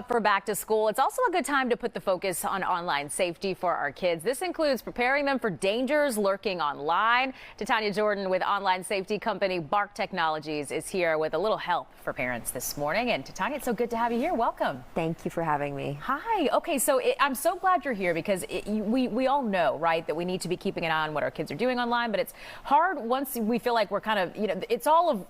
For back to school, it's also a good time to put the focus on online safety for our kids. This includes preparing them for dangers lurking online. Titania Jordan with online safety company Bark Technologies is here with a little help for parents this morning. And Titania, it's so good to have you here. Welcome. Thank you for having me. Hi. Okay, so I'm so glad you're here because we all know, right, that we need to be keeping an eye on what our kids are doing online. But it's hard once we feel like we're kind of, it's all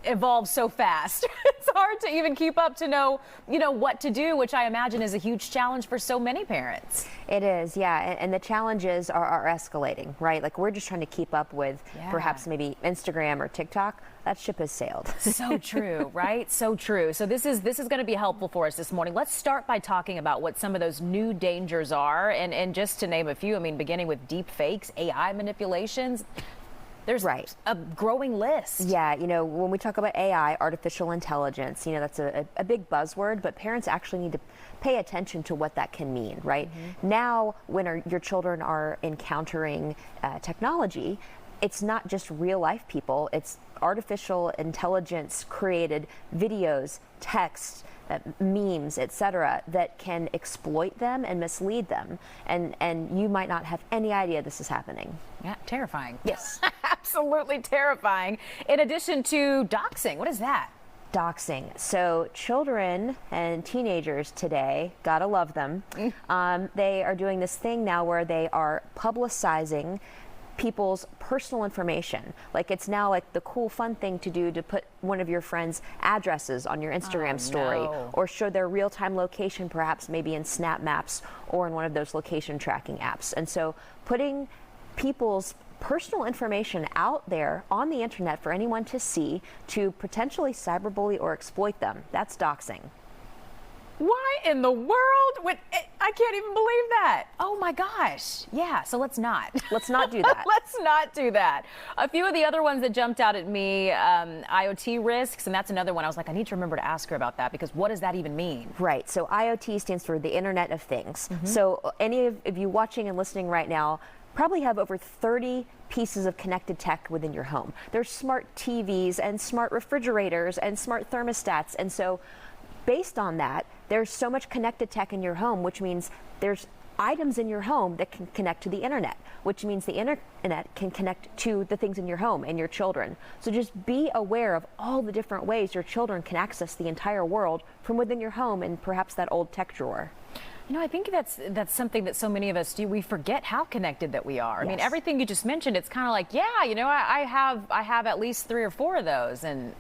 evolved so fast. It's hard to even keep up to know, what to do, which I imagine is a huge challenge for so many parents. It is, yeah, and the challenges are escalating, right? Like we're just trying to keep up with perhaps maybe Instagram or TikTok. That ship has sailed. So true, right? So true. So this is going to be helpful for us this morning. Let's start by talking about what some of those new dangers are, and just to name a few, beginning with deep fakes, AI manipulations. There's a growing list. Yeah, when we talk about AI, artificial intelligence, that's a big buzzword, but parents actually need to pay attention to what that can mean, right? Now, when your children are encountering technology, it's not just real life people, it's artificial intelligence created videos, text, memes, etc., that can exploit them and mislead them, and you might not have any idea this is happening. Yeah, terrifying. Yes. Absolutely terrifying. In addition to doxing, what is that? Doxing. So children and teenagers today, gotta love them, they are doing this thing now where they are publicizing people's personal information. Like it's now like the cool fun thing to do to put one of your friends' addresses on your Instagram story, or show their real-time location, perhaps maybe in Snap Maps or in one of those location tracking apps. And so putting people's personal information out there on the internet for anyone to see to potentially cyberbully or exploit them, that's doxing. Why in the world? I can't even believe that. Oh my gosh. Yeah, so let's not. Let's not do that. Let's not do that. A few of the other ones that jumped out at me, IoT risks, and that's another one. I was like, I need to remember to ask her about that, because what does that even mean? Right, so IoT stands for the Internet of Things. So any of you watching and listening right now probably have over 30 pieces of connected tech within your home. There's smart TVs and smart refrigerators and smart thermostats, and so based on that, there's so much connected tech in your home, which means there's items in your home that can connect to the internet, which means the internet can connect to the things in your home and your children. So just be aware of all the different ways your children can access the entire world from within your home and perhaps that old tech drawer. I think that's something that so many of us do. We forget how connected that we are. I mean, everything you just mentioned, it's kind of like, yeah, I have at least 3 or 4 of those, and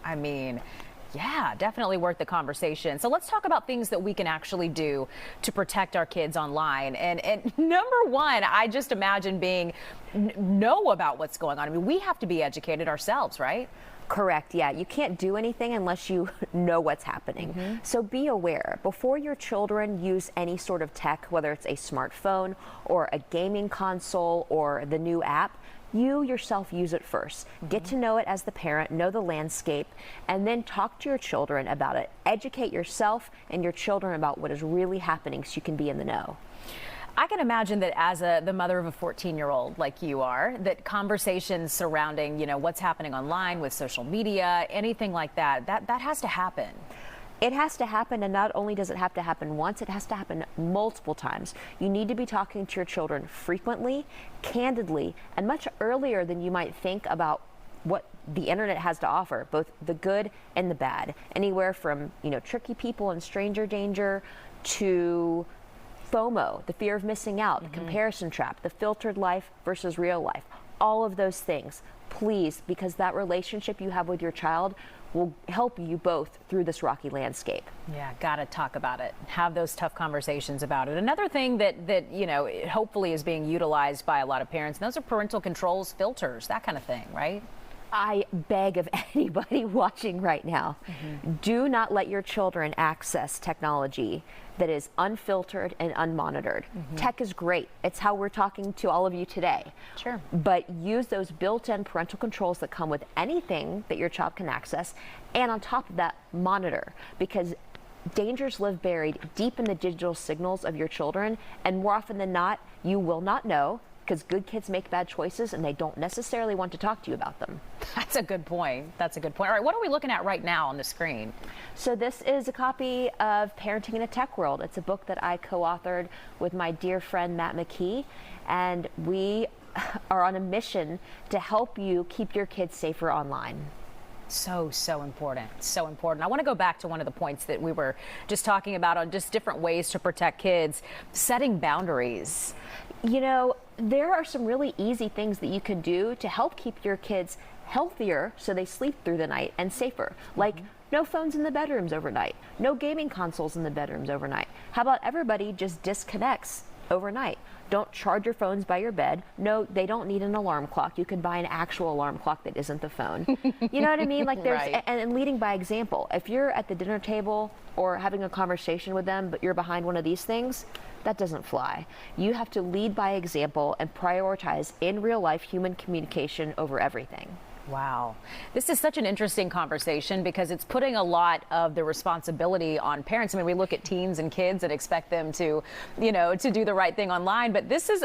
yeah, definitely worth the conversation. So let's talk about things that we can actually do to protect our kids online. And number one, I just imagine know about what's going on. We have to be educated ourselves, right? Correct. Yeah, you can't do anything unless you know what's happening. So be aware before your children use any sort of tech, whether it's a smartphone or a gaming console or the new app. You yourself use it first. Get to know it as the parent, know the landscape, and then talk to your children about it. Educate yourself and your children about what is really happening so you can be in the know. I can imagine that as the mother of a 14-year-old like you are, that conversations surrounding, what's happening online with social media, anything like that has to happen. It has to happen, and not only does it have to happen once, it has to happen multiple times. You need to be talking to your children frequently, candidly, and much earlier than you might think about what the internet has to offer, both the good and the bad. Anywhere from, tricky people and stranger danger to FOMO, the fear of missing out, the comparison trap, the filtered life versus real life. All of those things, please, because that relationship you have with your child will help you both through this rocky landscape. Yeah, gotta talk about it. Have those tough conversations about it. Another thing that hopefully is being utilized by a lot of parents, and those are parental controls, filters, that kind of thing, right? I beg of anybody watching right now, do not let your children access technology that is unfiltered and unmonitored. Tech is great. It's how we're talking to all of you today. Sure. But use those built-in parental controls that come with anything that your child can access, and on top of that, monitor, because dangers live buried deep in the digital signals of your children, and more often than not, you will not know because good kids make bad choices and they don't necessarily want to talk to you about them. That's a good point. That's a good point. All right, what are we looking at right now on the screen? So this is a copy of Parenting in a Tech World. It's a book that I co-authored with my dear friend Matt McKee, and we are on a mission to help you keep your kids safer online. So important. So important. I want to go back to one of the points that we were just talking about on just different ways to protect kids, setting boundaries. You know, there are some really easy things that you can do to help keep your kids healthier so they sleep through the night and safer. Like no phones in the bedrooms overnight, no gaming consoles in the bedrooms overnight. How about everybody just disconnects overnight? Don't charge your phones by your bed. No, they don't need an alarm clock. You can buy an actual alarm clock that isn't the phone. You know what I mean? Like there's Right. and leading by example. If you're at the dinner table or having a conversation with them, but you're behind one of these things, that doesn't fly. You have to lead by example and prioritize in real life human communication over everything. Wow. This is such an interesting conversation because it's putting a lot of the responsibility on parents. I mean, we look at teens and kids and expect them to, you know, to do the right thing online, but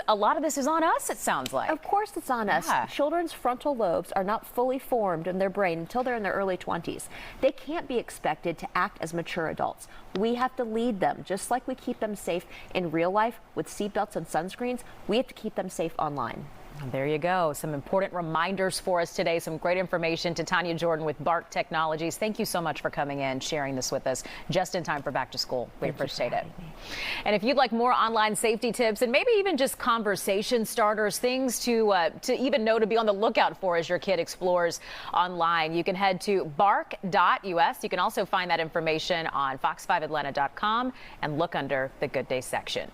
a lot of this is on us, it sounds like. Of course it's on us. Yeah. Children's frontal lobes are not fully formed in their brain until they're in their early 20s. They can't be expected to act as mature adults. We have to lead them, just like we keep them safe in real life with seatbelts and sunscreens. We have to keep them safe online. There you go. Some important reminders for us today. Some great information to Tanya Jordan with Bark Technologies. Thank you so much for coming in, sharing this with us just in time for back to school. We appreciate it. And if you'd like more online safety tips and maybe even just conversation starters, things to even know to be on the lookout for as your kid explores online, you can head to bark.us. You can also find that information on fox5atlanta.com and look under the Good Day section.